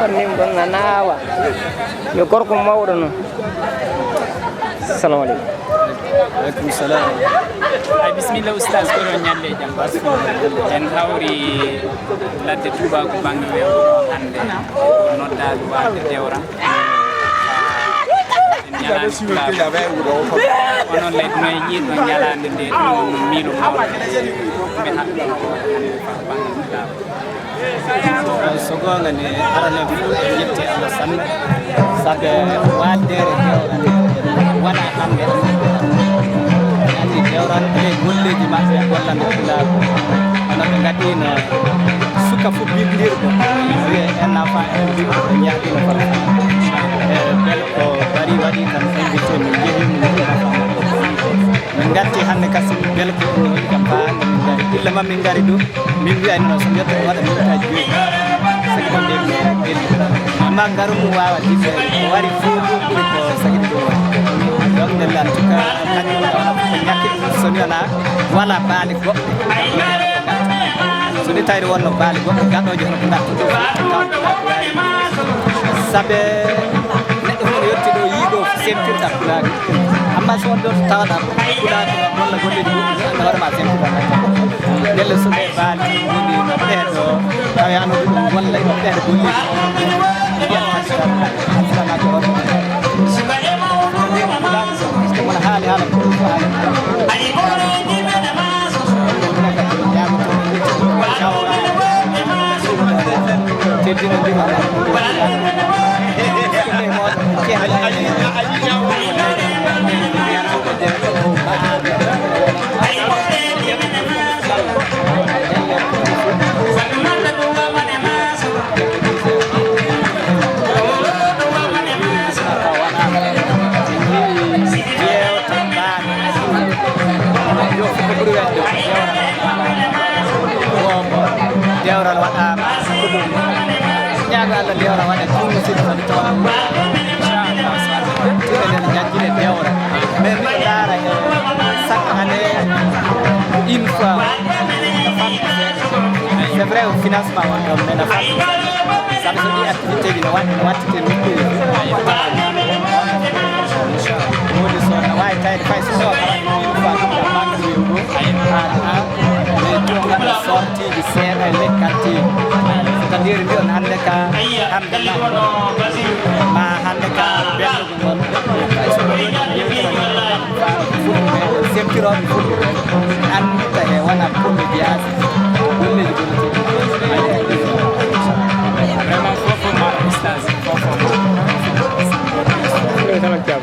nim ko nanawa yo gorko mawdo no assalamu alaikum alaikum salam ay bismillah ustaz ko nyande jam basu en hawri ladde tuba ko bangi we hande nodda waade dewra Ada suwe ke ya be wuro ko onon le no yit no nyalande de dum milu mawde be hakko sogo ngani arane fu yette Allah san sabe wadere wala hambe ani dewran be golleji mabbe walla no kula ana be gadina suka fu bindir ko en nafa en bi ko nyaati no fara bel ko bari wadi tan invité mi jehi mi min gatti hande kasim bel ko no wadi kam baa min dari illa ma min gari do min wi ay no so yotto wada mi ta joyi sagi ko dem amma garu mu wawa dibbe wari fu buri ko sagi do donc de la tuka kanni wala ko nyakki soniona wala baali goddo so ni tayri wonno baali goddo gaddo jono ko ndatto sabe neddo mo yotti do yido sentirta kulaaki amma so do tawada kulaaki wala golle di wara ma sentirta delle so be baali woni no dedo tawi anu dum wala no dedo golle dewral wadama ñaago Allah dewra wada tunno siddo wadi tawa inshallah den jajjire dewra mais mi dara e sakka ane une fois c'est vrai au financement wanda mais na fa sabe so di activité bi na watti te mi ko modi so na way tay fay so sorti di sera le katti c'est-à-dire ni on hande ka ma hande ka belgo non septiro an ta e wana pombe bias wolle di vraiment fofo ma ustaz fofo sama jam